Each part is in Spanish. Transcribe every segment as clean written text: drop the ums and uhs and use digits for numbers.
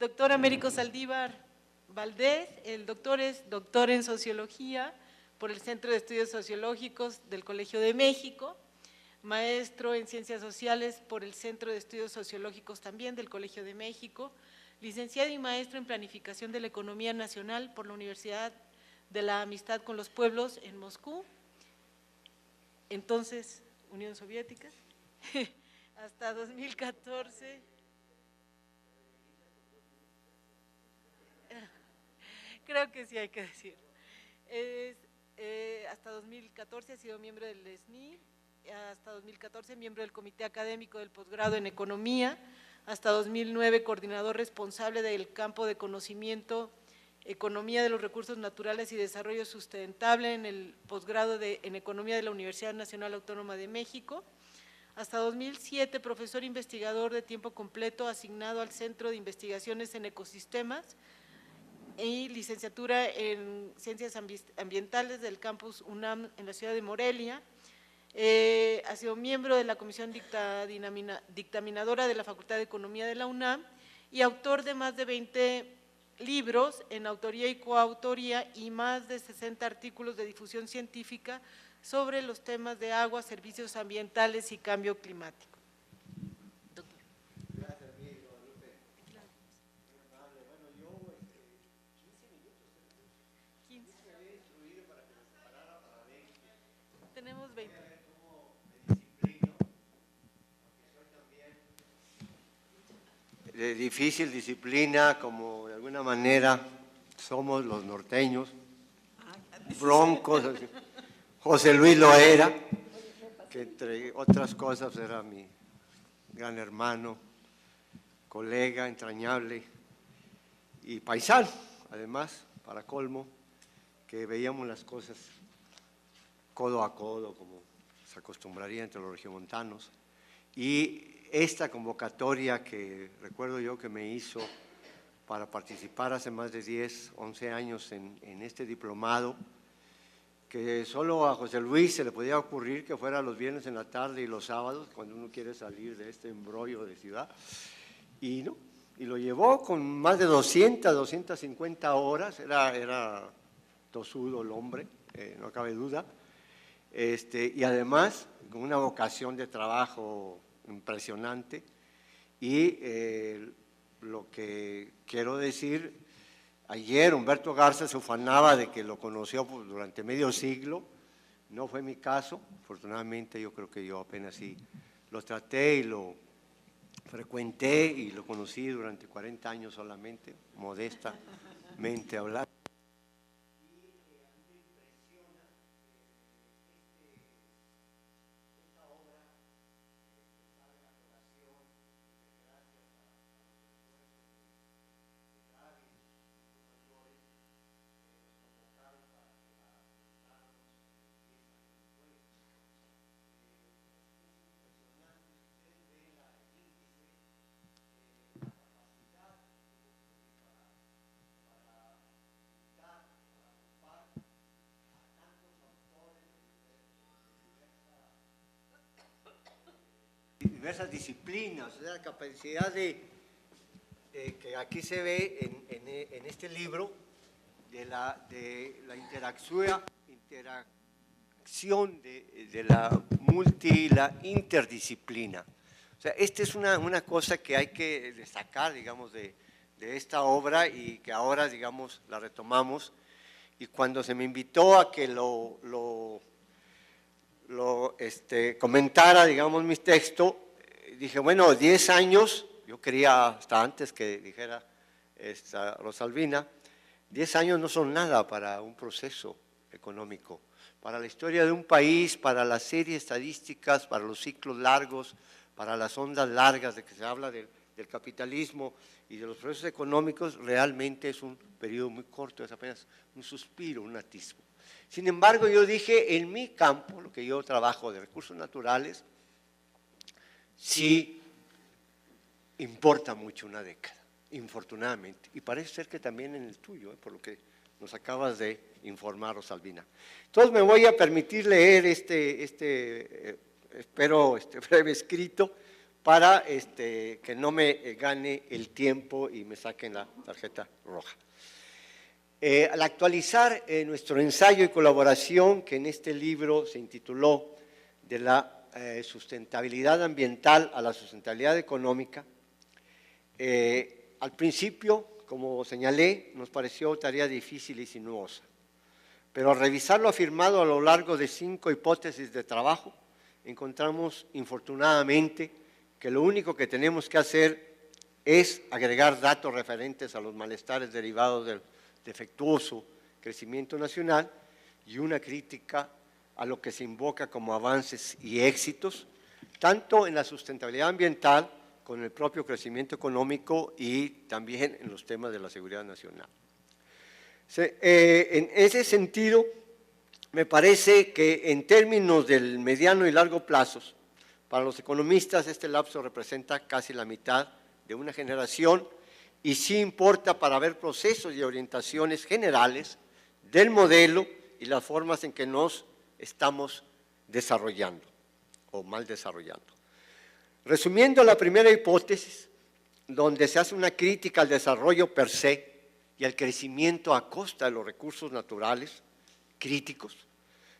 doctor Américo Saldívar Valdés, el doctor es doctor en Sociología por el Centro de Estudios Sociológicos del Colegio de México, maestro en Ciencias Sociales por el Centro de Estudios Sociológicos también del Colegio de México, licenciado y maestro en Planificación de la Economía Nacional por la Universidad de la Amistad con los Pueblos en Moscú, entonces Unión Soviética, hasta 2014. Creo que sí hay que decir. Hasta 2014 ha sido miembro del SNI, hasta 2014 miembro del Comité Académico del Posgrado en Economía, hasta 2009 coordinador responsable del campo de conocimiento Economía de los Recursos Naturales y Desarrollo Sustentable en el posgrado en Economía de la Universidad Nacional Autónoma de México, hasta 2007 profesor investigador de tiempo completo asignado al Centro de Investigaciones en Ecosistemas y licenciatura en Ciencias Ambientales del campus UNAM en la ciudad de Morelia. Ha sido miembro de la Comisión Dictaminadora de la Facultad de Economía de la UNAM y autor de más de 20 libros en autoría y coautoría y más de 60 artículos de difusión científica sobre los temas de agua, servicios ambientales y cambio climático. Doctor. Gracias, amigo Lupe. Muy amable. Bueno, yo 15 minutos. 15. Me había instruido para que me separara para 20. Tenemos 20. Voy a ver cómo me disciplino, porque soy también de difícil disciplina, como de alguna manera somos los norteños, broncos. José Luis lo era, que entre otras cosas era mi gran hermano, colega entrañable y paisano, además, para colmo, que veíamos las cosas codo a codo, como se acostumbraría entre los regiomontanos. Y esta convocatoria que recuerdo yo que me hizo para participar hace más de 10, 11 años en este diplomado, que solo a José Luis se le podía ocurrir que fuera los viernes en la tarde y los sábados, cuando uno quiere salir de este embrollo de ciudad, y no, y lo llevó con más de 200, 250 horas, era tosudo el hombre, no cabe duda, y además con una vocación de trabajo impresionante, y lo que quiero decir, ayer Humberto Garza se ufanaba de que lo conoció durante medio siglo, no fue mi caso, afortunadamente yo creo que yo apenas sí lo traté y lo frecuenté y lo conocí durante 40 años solamente, modestamente hablando. Diversas disciplinas, o sea, la capacidad que aquí se ve en este libro de la interacción de la y la interdisciplina. O sea, esta es una cosa que hay que destacar, digamos, de esta obra y que ahora, digamos, la retomamos. Y cuando se me invitó a que comentara, digamos, mis textos, dije, bueno, 10 años, yo quería hasta antes que dijera Rosalvina, 10 años no son nada para un proceso económico, para la historia de un país, para las series estadísticas, para los ciclos largos, para las ondas largas de que se habla del capitalismo y de los procesos económicos, realmente es un periodo muy corto, es apenas un suspiro, un atisbo. Sin embargo, yo dije, en mi campo, lo que yo trabajo de recursos naturales, sí importa mucho una década, infortunadamente, y parece ser que también en el tuyo, por lo que nos acabas de informar, Rosalvina. Entonces me voy a permitir leer espero breve escrito, para que no me gane el tiempo y me saquen la tarjeta roja. Al actualizar nuestro ensayo y colaboración, que en este libro se intituló De la sustentabilidad ambiental a la sustentabilidad económica, al principio, como señalé, nos pareció tarea difícil y sinuosa, pero al revisar lo afirmado a lo largo de 5 hipótesis de trabajo, encontramos, infortunadamente, que lo único que tenemos que hacer es agregar datos referentes a los malestares derivados del defectuoso crecimiento nacional y una crítica a lo que se invoca como avances y éxitos, tanto en la sustentabilidad ambiental, con el propio crecimiento económico y también en los temas de la seguridad nacional. En ese sentido, me parece que en términos del mediano y largo plazos, para los economistas este lapso representa casi la mitad de una generación y sí importa para ver procesos y orientaciones generales del modelo y las formas en que nos estamos desarrollando o mal desarrollando. Resumiendo la primera hipótesis, donde se hace una crítica al desarrollo per se y al crecimiento a costa de los recursos naturales críticos,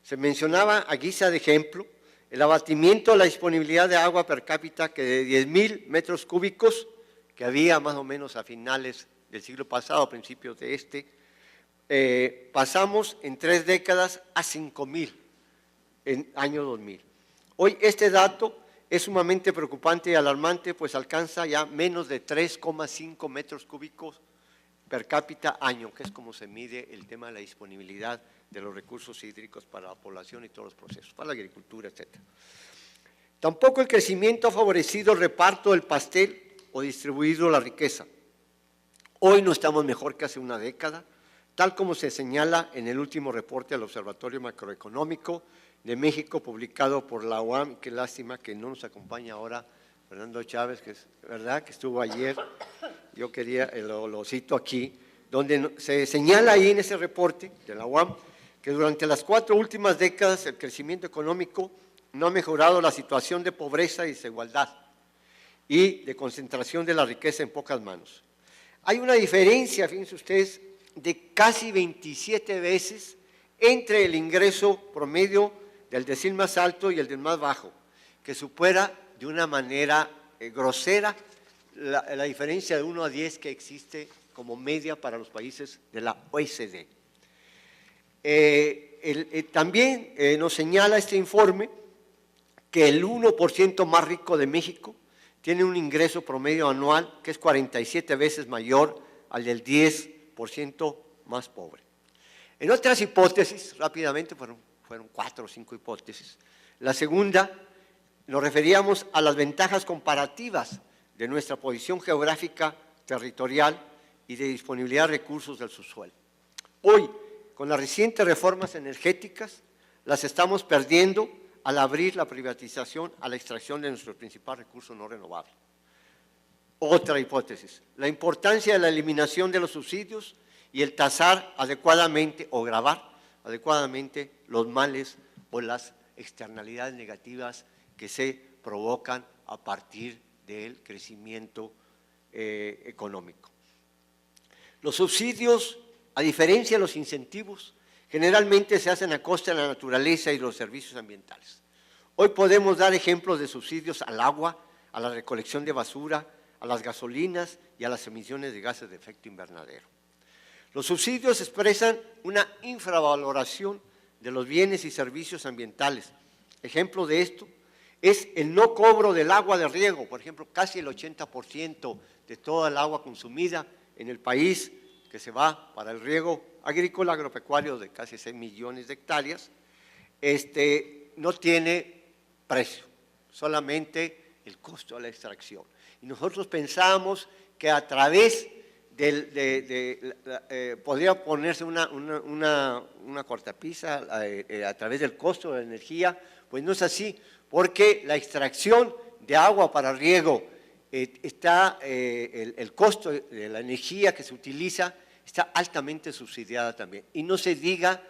se mencionaba a guisa de ejemplo el abatimiento de la disponibilidad de agua per cápita que de 10,000 metros cúbicos que había más o menos a finales del siglo pasado, a principios de pasamos en 3 décadas a 5,000 en año 2000. Hoy este dato es sumamente preocupante y alarmante, pues alcanza ya menos de 3,5 metros cúbicos per cápita año, que es como se mide el tema de la disponibilidad de los recursos hídricos para la población y todos los procesos, para la agricultura, etc. Tampoco el crecimiento ha favorecido el reparto del pastel o distribuido la riqueza. Hoy no estamos mejor que hace una década, tal como se señala en el último reporte del Observatorio Macroeconómico de México, publicado por la UAM. Qué lástima que no nos acompaña ahora Fernando Chávez, que es verdad que estuvo ayer, yo quería, lo cito aquí, donde se señala ahí en ese reporte de la UAM que durante las 4 últimas décadas el crecimiento económico no ha mejorado la situación de pobreza y desigualdad y de concentración de la riqueza en pocas manos. Hay una diferencia, fíjense ustedes, de casi 27 veces entre el ingreso promedio del decil más alto y el del más bajo, que supera de una manera grosera la diferencia de 1 a 10 que existe como media para los países de la OECD. También nos señala este informe que el 1% más rico de México tiene un ingreso promedio anual que es 47 veces mayor al del 10% más pobre. En otras hipótesis, rápidamente, fueron 4 o 5 hipótesis. La segunda, nos referíamos a las ventajas comparativas de nuestra posición geográfica, territorial y de disponibilidad de recursos del subsuelo. Hoy, con las recientes reformas energéticas, las estamos perdiendo al abrir la privatización a la extracción de nuestro principal recurso no renovable. Otra hipótesis, la importancia de la eliminación de los subsidios y el tasar adecuadamente o gravar adecuadamente los males o las externalidades negativas que se provocan a partir del crecimiento económico. Los subsidios, a diferencia de los incentivos, generalmente se hacen a costa de la naturaleza y los servicios ambientales. Hoy podemos dar ejemplos de subsidios al agua, a la recolección de basura, a las gasolinas y a las emisiones de gases de efecto invernadero. Los subsidios expresan una infravaloración de los bienes y servicios ambientales. Ejemplo de esto es el no cobro del agua de riego. Por ejemplo, casi el 80% de toda el agua consumida en el país que se va para el riego agrícola agropecuario de casi 6 millones de hectáreas, no tiene precio, solamente el costo de la extracción. Y nosotros pensamos que a través podría ponerse una cortapisa a través del costo de la energía, pues no es así, porque la extracción de agua para riego el costo de la energía que se utiliza está altamente subsidiada también. Y no se diga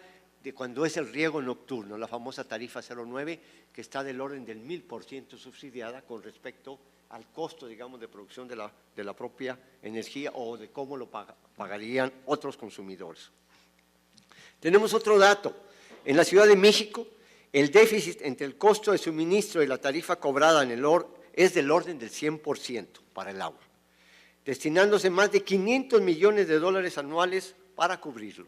de cuando es el riego nocturno, la famosa tarifa 09, que está del orden del 1000% subsidiada con respecto al costo, digamos, de producción de la propia energía o de cómo lo pagarían otros consumidores. Tenemos otro dato. En la Ciudad de México, el déficit entre el costo de suministro y la tarifa cobrada es del orden del 100% para el agua, destinándose más de 500 millones de dólares anuales para cubrirlo.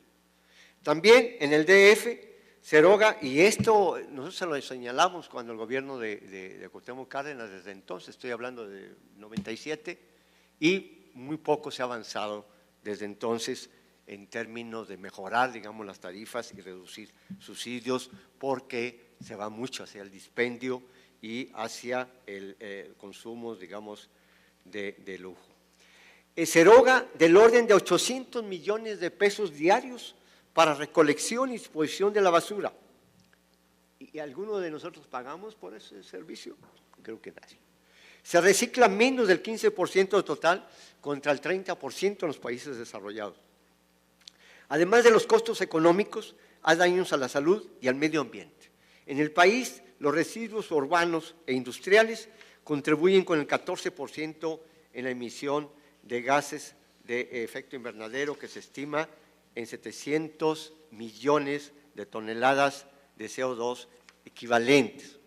También en el DF se eroga, y esto nosotros se lo señalamos cuando el gobierno de Cuauhtémoc Cárdenas, desde entonces, estoy hablando de 97, y muy poco se ha avanzado desde entonces en términos de mejorar, digamos, las tarifas y reducir subsidios, porque se va mucho hacia el dispendio y hacia el consumo, digamos, de lujo. Se eroga del orden de 800 millones de pesos diarios para recolección y disposición de la basura. ¿Y alguno de nosotros pagamos por ese servicio? Creo que nadie. Se recicla menos del 15% total contra el 30% en los países desarrollados. Además de los costos económicos, hay daños a la salud y al medio ambiente. En el país, los residuos urbanos e industriales contribuyen con el 14% en la emisión de gases de efecto invernadero, que se estima en 700 millones de toneladas de CO2 equivalentes.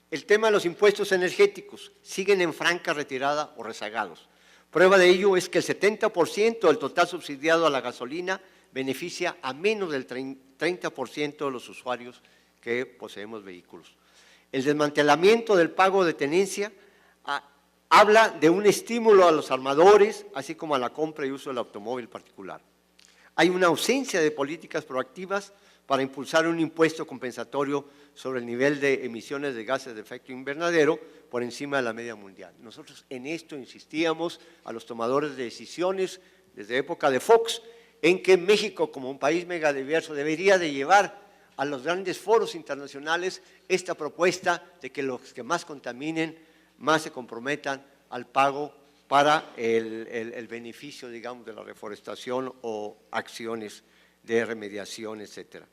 El tema de los impuestos energéticos siguen en franca retirada o rezagados. Prueba de ello es que el 70% del total subsidiado a la gasolina beneficia a menos del 30% de los usuarios que poseemos vehículos. El desmantelamiento del pago de tenencia habla de un estímulo a los armadores, así como a la compra y uso del automóvil particular. Hay una ausencia de políticas proactivas para impulsar un impuesto compensatorio sobre el nivel de emisiones de gases de efecto invernadero por encima de la media mundial. Nosotros en esto insistíamos a los tomadores de decisiones desde época de Fox, en que México, como un país megadiverso, debería de llevar a los grandes foros internacionales esta propuesta de que los que más contaminen, más se comprometan al pago para el beneficio, digamos, de la reforestación o acciones de remediación, etcétera.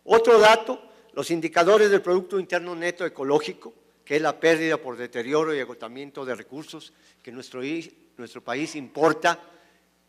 Otro dato, los indicadores del Producto Interno Neto ecológico, que es la pérdida por deterioro y agotamiento de recursos que nuestro país importa,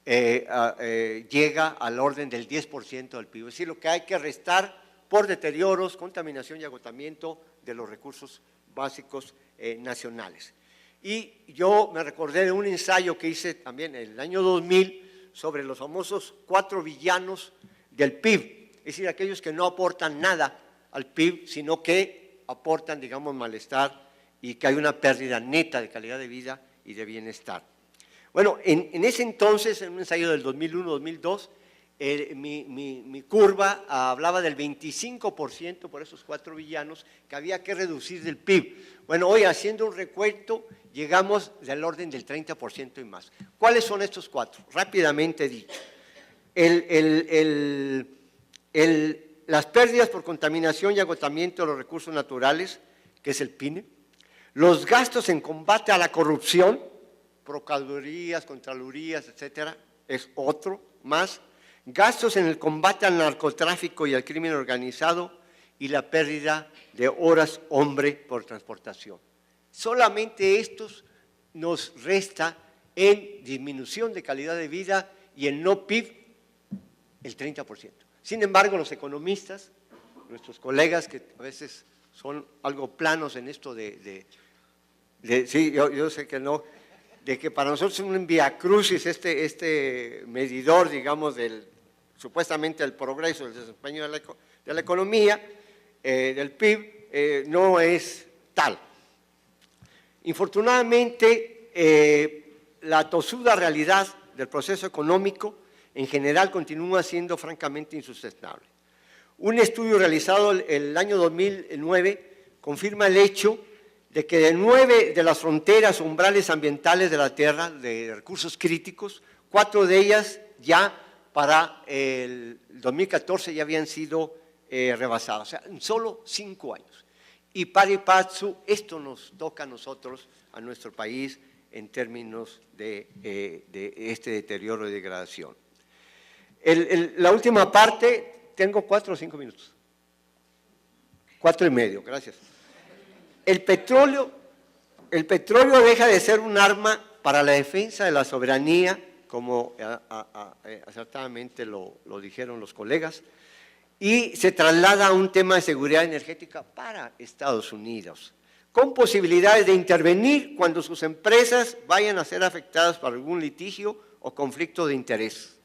llega al orden del 10% del PIB. Es decir, lo que hay que restar por deterioros, contaminación y agotamiento de los recursos básicos nacionales. Y yo me recordé de un ensayo que hice también en el año 2000 sobre los famosos 4 villanos del PIB, es decir, aquellos que no aportan nada al PIB, sino que aportan, digamos, malestar y que hay una pérdida neta de calidad de vida y de bienestar. Bueno, en ese entonces, en un ensayo del 2001-2002, mi curva hablaba del 25% por esos 4 villanos que había que reducir del PIB. Bueno, hoy haciendo un recuento llegamos del orden del 30% y más. ¿Cuáles son estos 4? Rápidamente dicho. Las pérdidas por contaminación y agotamiento de los recursos naturales, que es el PINE. Los gastos en combate a la corrupción, procuradurías, contralorías, etcétera, es otro más. Gastos en el combate al narcotráfico y al crimen organizado y la pérdida de horas hombre por transportación. Solamente estos nos resta en disminución de calidad de vida y en no PIB el 30%. Sin embargo, los economistas, nuestros colegas que a veces son algo planos en esto sí, yo sé que no, de que para nosotros es un viacrucis este medidor, digamos, supuestamente el progreso, el desempeño de la economía, del PIB, no es tal. Infortunadamente, la tosuda realidad del proceso económico en general continúa siendo francamente insustentable. Un estudio realizado el año 2009 confirma el hecho de que de 9 de las fronteras umbrales ambientales de la Tierra, de recursos críticos, 4 de ellas ya para el 2014 ya habían sido rebasadas, o sea, en solo 5 años. Y pari passu, esto nos toca a nosotros, a nuestro país, en términos de este deterioro y degradación. La última parte, tengo 4 o 5 minutos. 4 y medio, gracias. El petróleo el petróleo deja de ser un arma para la defensa de la soberanía, como acertadamente lo dijeron los colegas, y se traslada a un tema de seguridad energética para Estados Unidos, con posibilidades de intervenir cuando sus empresas vayan a ser afectadas por algún litigio o conflicto de interés.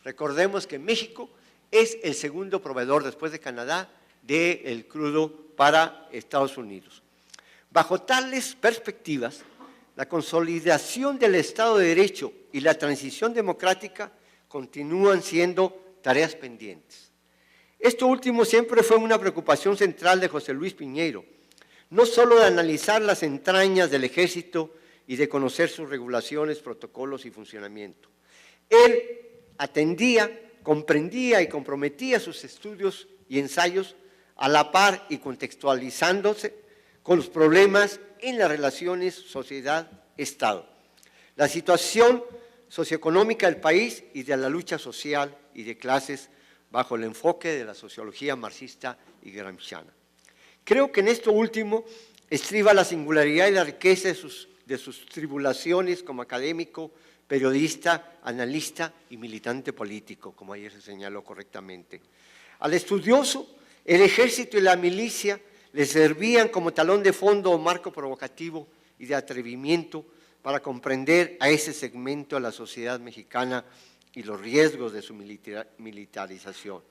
Recordemos que México es el segundo proveedor, después de Canadá, del crudo para Estados Unidos. Bajo tales perspectivas, la consolidación del Estado de Derecho y la transición democrática continúan siendo tareas pendientes. Esto último siempre fue una preocupación central de José Luis Piñeiro, no solo de analizar las entrañas del Ejército y de conocer sus regulaciones, protocolos y funcionamiento. Él atendía, comprendía y comprometía sus estudios y ensayos a la par y contextualizándose con los problemas en las relaciones sociedad-Estado, la situación socioeconómica del país y de la lucha social y de clases bajo el enfoque de la sociología marxista y gramsciana. Creo que en esto último estriba la singularidad y la riqueza de sus tribulaciones como académico, periodista, analista y militante político, como ayer se señaló correctamente. Al estudioso, el ejército y la milicia le servían como talón de fondo o marco provocativo y de atrevimiento para comprender a ese segmento de la sociedad mexicana y los riesgos de su militarización.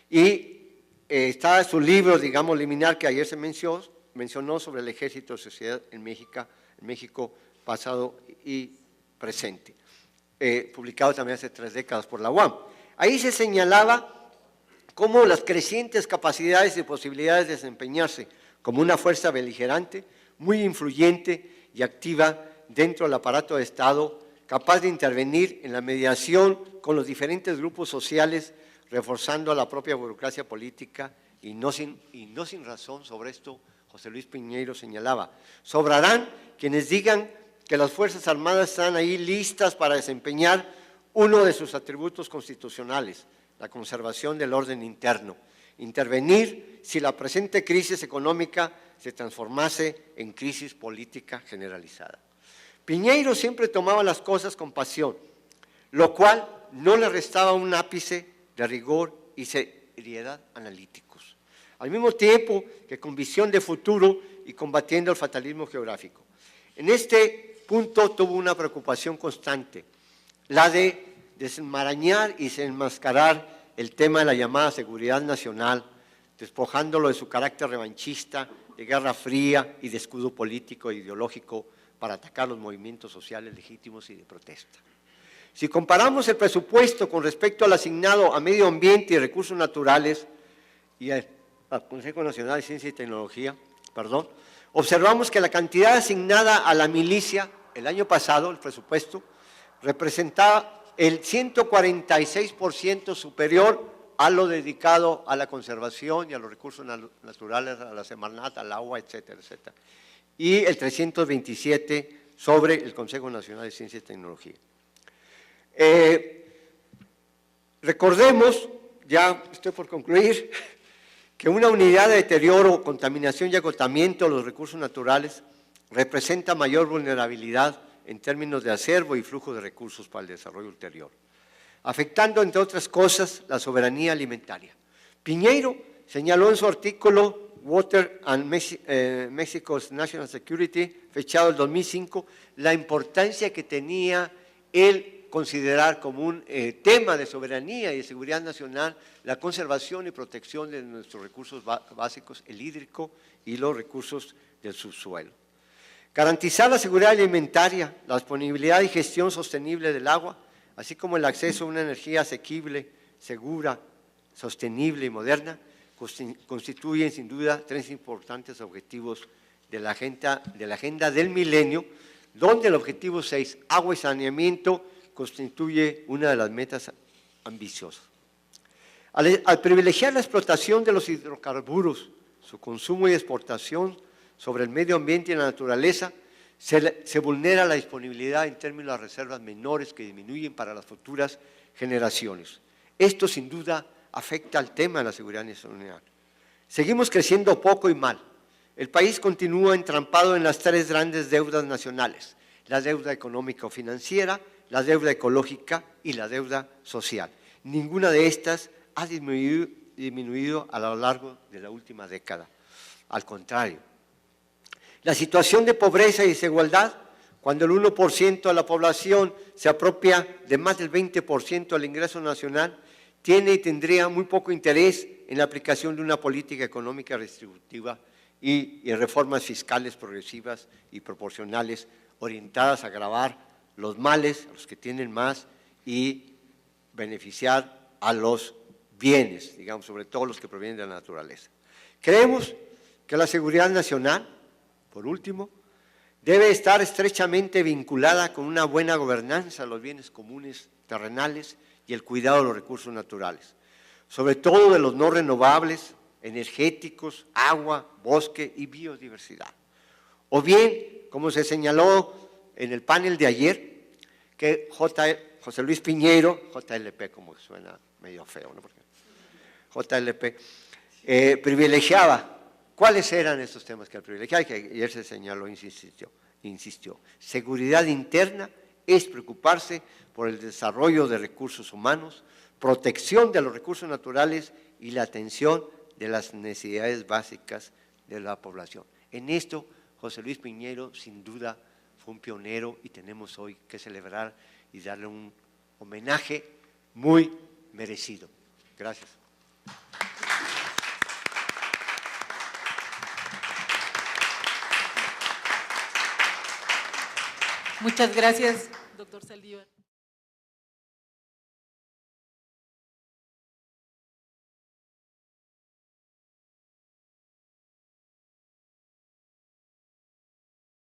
Y está su libro, digamos, liminar, que ayer se mencionó sobre el ejército de sociedad en México pasado y presente, publicado también hace 3 décadas por la UAM. Ahí se señalaba cómo las crecientes capacidades y posibilidades de desempeñarse como una fuerza beligerante, muy influyente y activa dentro del aparato de Estado, capaz de intervenir en la mediación con los diferentes grupos sociales, reforzando a la propia burocracia política, y no sin razón. Sobre esto José Luis Piñeiro señalaba: sobrarán quienes digan que las Fuerzas Armadas están ahí listas para desempeñar uno de sus atributos constitucionales, la conservación del orden interno, intervenir si la presente crisis económica se transformase en crisis política generalizada. Piñeiro siempre tomaba las cosas con pasión, lo cual no le restaba un ápice de rigor y seriedad analíticos, al mismo tiempo que con visión de futuro y combatiendo el fatalismo geográfico. En este punto tuvo una preocupación constante, la de desenmarañar y desenmascarar el tema de la llamada seguridad nacional, despojándolo de su carácter revanchista, de guerra fría y de escudo político e ideológico para atacar los movimientos sociales legítimos y de protesta. Si comparamos el presupuesto con respecto al asignado a medio ambiente y recursos naturales y al Consejo Nacional de Ciencia y Tecnología, observamos que la cantidad asignada a la milicia el año pasado, el presupuesto, representaba el 146% superior a lo dedicado a la conservación y a los recursos naturales, a la Semarnat, al agua, etcétera, etcétera, y el 327% sobre el Consejo Nacional de Ciencia y Tecnología. Recordemos, ya estoy por concluir, que una unidad de deterioro, contaminación y agotamiento de los recursos naturales representa mayor vulnerabilidad en términos de acervo y flujo de recursos para el desarrollo ulterior, afectando, entre otras cosas, la soberanía alimentaria. Piñeiro señaló en su artículo Water and Mexico's National Security, fechado el 2005, la importancia que tenía el considerar como un tema de soberanía y de seguridad nacional la conservación y protección de nuestros recursos básicos, el hídrico y los recursos del subsuelo. Garantizar la seguridad alimentaria, la disponibilidad y gestión sostenible del agua, así como el acceso a una energía asequible, segura, sostenible y moderna, constituyen sin duda 3 importantes objetivos de la agenda del milenio, donde el objetivo 6, agua y saneamiento, constituye una de las metas ambiciosas. Al privilegiar la explotación de los hidrocarburos, su consumo y exportación sobre el medio ambiente y la naturaleza, se vulnera la disponibilidad en términos de reservas menores que disminuyen para las futuras generaciones. Esto sin duda afecta al tema de la seguridad nacional. Seguimos creciendo poco y mal. el país continúa entrampado en las tres grandes deudas nacionales: la deuda económico-financiera, la deuda ecológica y la deuda social. Ninguna de estas ha disminuido a lo largo de la última década. Al contrario, la situación de pobreza y desigualdad, cuando el 1% de la población se apropia de más del 20% del ingreso nacional, tiene y tendría muy poco interés en la aplicación de una política económica redistributiva y en reformas fiscales progresivas y proporcionales orientadas a agravar los males, a los que tienen más, y beneficiar a los bienes, digamos, sobre todo los que provienen de la naturaleza. Creemos que la seguridad nacional, por último, debe estar estrechamente vinculada con una buena gobernanza de los bienes comunes terrenales y el cuidado de los recursos naturales, sobre todo de los no renovables, energéticos, agua, bosque y biodiversidad. O bien, como se señaló en el panel de ayer, que José Luis Piñero, JLP, como suena medio feo, ¿no? Porque JLP, privilegiaba. ¿Cuáles eran estos temas que él privilegiaba? Que ayer se señaló, insistió. Seguridad interna es preocuparse por el desarrollo de recursos humanos, protección de los recursos naturales y la atención de las necesidades básicas de la población. En esto, José Luis Piñero, sin duda, fue un pionero y tenemos hoy que celebrar y darle un homenaje muy merecido. Gracias. Muchas gracias, doctor Saldívar.